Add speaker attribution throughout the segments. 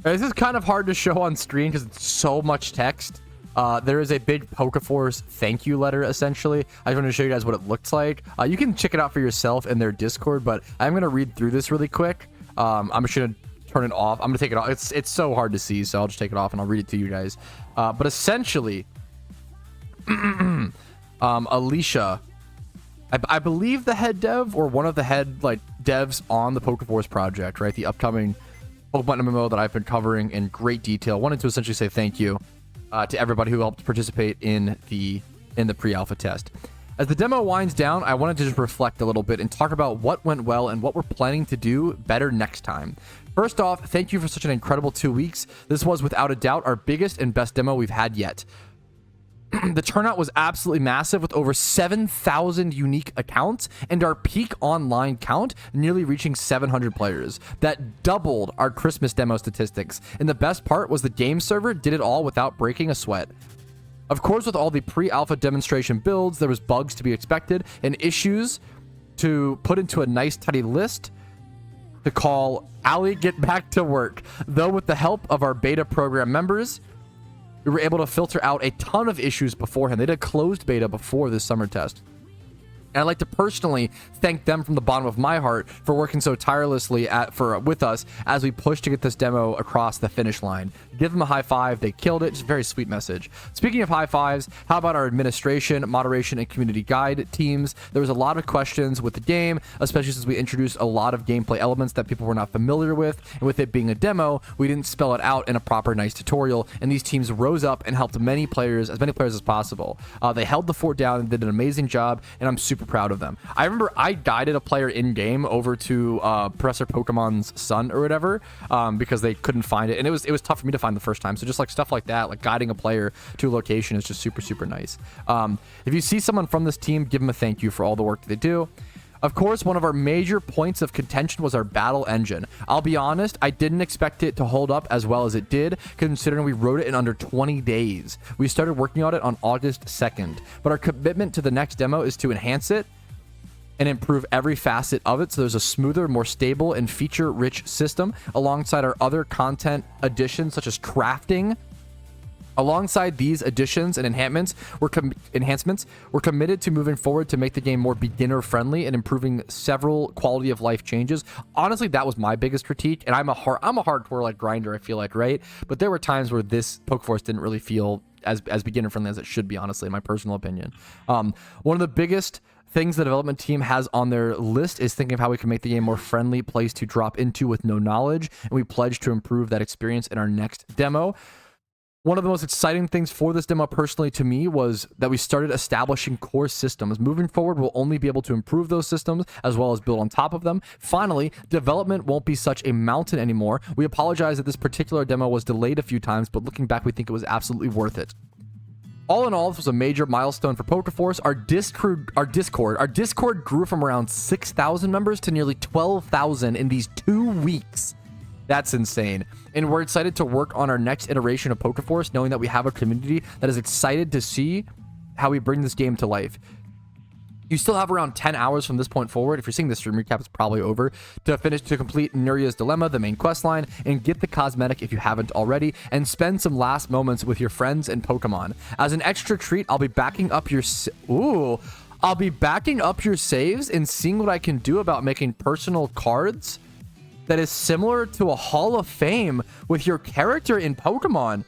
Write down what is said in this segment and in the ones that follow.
Speaker 1: This is kind of hard to show on screen because it's so much text. There is a big PokeForce thank you letter, essentially. I just want to show you guys what it looks like. You can check it out for yourself in their Discord, but I'm going to read through this really quick. I'm just going to turn it off. I'm going to take it off. It's so hard to see, so I'll just take it off and I'll read it to you guys. But essentially, Alicia, I believe the head dev or one of the head devs on the PokeForce project, right? The upcoming Pokemon MMO that I've been covering in great detail. Wanted to essentially say thank you to everybody who helped participate in the pre-alpha test. As the demo winds down, I wanted to just reflect a little bit and talk about what went well and what we're planning to do better next time. First off, thank you for such an incredible 2 weeks. This was without a doubt our biggest and best demo we've had yet. The turnout was absolutely massive with over 7,000 unique accounts and our peak online count nearly reaching 700 players. That doubled our Christmas demo statistics. And the best part was the game server did it all without breaking a sweat. Of course, with all the pre-alpha demonstration builds, there was bugs to be expected and issues to put into a nice tidy list to call Ali get back to work. Though with the help of our beta program members, we were able to filter out a ton of issues beforehand. They did a closed beta before this summer test. And I'd like to personally thank them from the bottom of my heart for working so tirelessly with us as we push to get this demo across the finish line. Give them a high five. They killed it. Just a very sweet message. Speaking of high fives, how about our administration, moderation, and community guide teams? There was a lot of questions with the game, especially since we introduced a lot of gameplay elements that people were not familiar with. And with it being a demo, we didn't spell it out in a proper, nice tutorial. And these teams rose up and helped as many players as possible. They held the fort down and did an amazing job, and I'm super proud of them. I remember I guided a player in game over to Professor Pokemon's son or whatever because they couldn't find it, and it was tough for me to find the first time. So just stuff like that, like guiding a player to a location, is just super nice. If you see someone from this team, give them a thank you for all the work that they do. Of course, one of our major points of contention was our battle engine. I'll be honest, I didn't expect it to hold up as well as it did, considering we wrote it in under 20 days. We started working on it on August 2nd, but our commitment to the next demo is to enhance it and improve every facet of it so there's a smoother, more stable, and feature-rich system alongside our other content additions such as crafting. Alongside these additions and enhancements, we're committed to moving forward to make the game more beginner-friendly and improving several quality-of-life changes. Honestly, that was my biggest critique, and I'm a hardcore grinder, I feel like, right? But there were times where this PokeForce didn't really feel as beginner-friendly as it should be, honestly, in my personal opinion. One of the biggest things the development team has on their list is thinking of how we can make the game a more friendly place to drop into with no knowledge, and we pledge to improve that experience in our next demo. One of the most exciting things for this demo personally to me was that we started establishing core systems. Moving forward, we'll only be able to improve those systems as well as build on top of them. Finally, development won't be such a mountain anymore. We apologize that this particular demo was delayed a few times, but looking back, we think it was absolutely worth it. All in all, this was a major milestone for PokeForce. Our Discord grew from around 6,000 members to nearly 12,000 in these 2 weeks. That's insane. And we're excited to work on our next iteration of PokeForce, knowing that we have a community that is excited to see how we bring this game to life. You still have around 10 hours from this point forward. If you're seeing this stream recap, it's probably over, to complete Nuria's Dilemma, the main quest line, and get the cosmetic if you haven't already, and spend some last moments with your friends and Pokemon. As an extra treat, I'll be backing up your saves and seeing what I can do about making personal cards that is similar to a Hall of Fame with your character in Pokemon.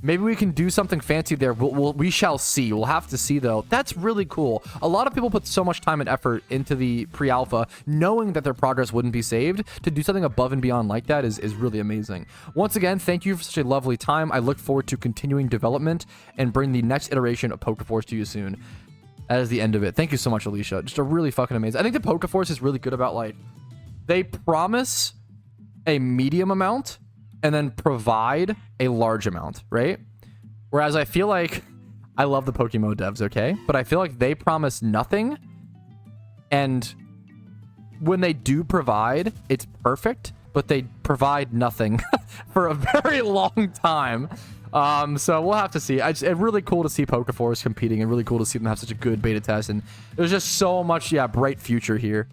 Speaker 1: Maybe we can do something fancy there. We shall see. We'll have to see, though. That's really cool. A lot of people put so much time and effort into the pre-alpha, knowing that their progress wouldn't be saved. To do something above and beyond like that is really amazing. Once again, thank you for such a lovely time. I look forward to continuing development and bring the next iteration of PokeForce to you soon. That is the end of it. Thank you so much, Alicia. Just a really fucking amazing. I think the PokeForce is really good about, they promise a medium amount and then provide a large amount, right? Whereas I feel like I love the PokeMMO devs, okay? But I feel like they promise nothing, and when they do provide, it's perfect, but they provide nothing for a very long time. So we'll have to see. It's really cool to see PokeForce competing, and really cool to see them have such a good beta test, and there's just so much, bright future here.